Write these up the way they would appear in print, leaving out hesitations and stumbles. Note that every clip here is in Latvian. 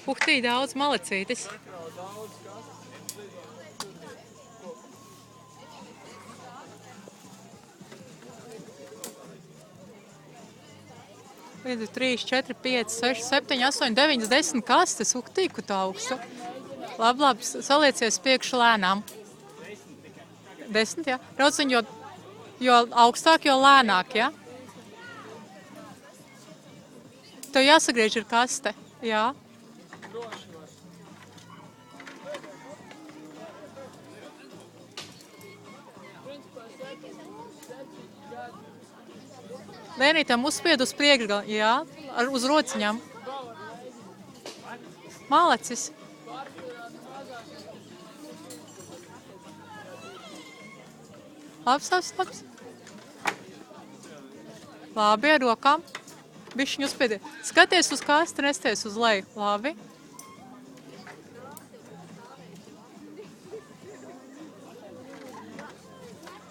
Uhtī daudz malacītis. Viens, 3, 4, 5, 6, 7, 8, 9, 10 kastes. Uhtī, ku tā augstu. Labi, saliecies priekšu lēnām. 10, jā. Rauciņ, jo augstāk, jo lēnāk, jā. Tev jāsagriež ir kaste, jā. Lēnītam uzspied uz priekšu, jā, uz rociņām. Malacis. Labs. Labi, ar rokām. Bišķiņu uzspiediet. Skaties uz kasti, nesties uz leju. Labi.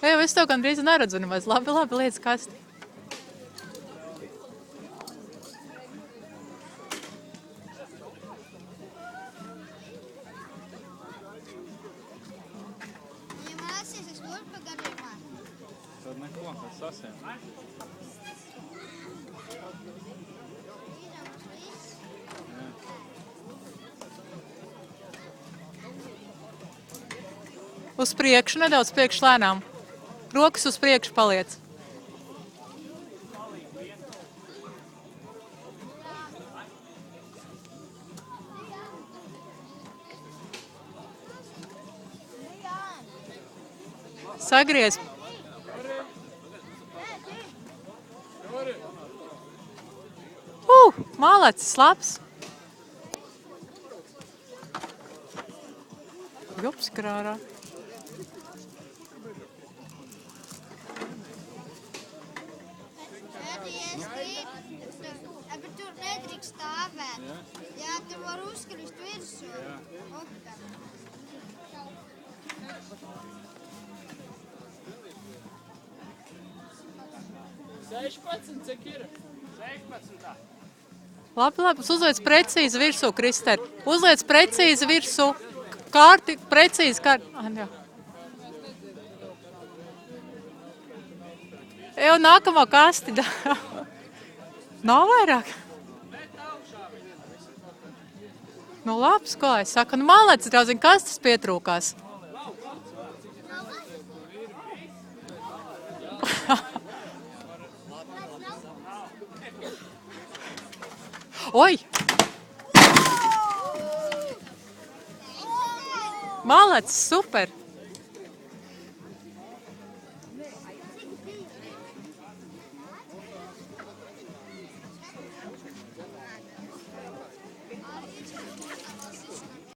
Ej, es tev gandrīz neredzu nemaz. Labi, liec kasti. Tad neko, kas sasiem. Uz priekšu, nedaudz priekšu lēnām. Rokas uz priekšu paliec. Sagriez. Malacis, labs. Jups krārā. Bet tur nedrīkst stāvēt. Jā, tur var uzkrist virsū. Cik ir? 16. Labi, uzliec precīzi virsū, Krister. Uzliec precīzi virsū. Kārti, precīzi kārti. Jā. Jau nākamā kasti. Nav vairāk. Nu labs, kā es saku. Nu malacis, drauziņ, kastes pietrūkās. Oi! Malacis, super!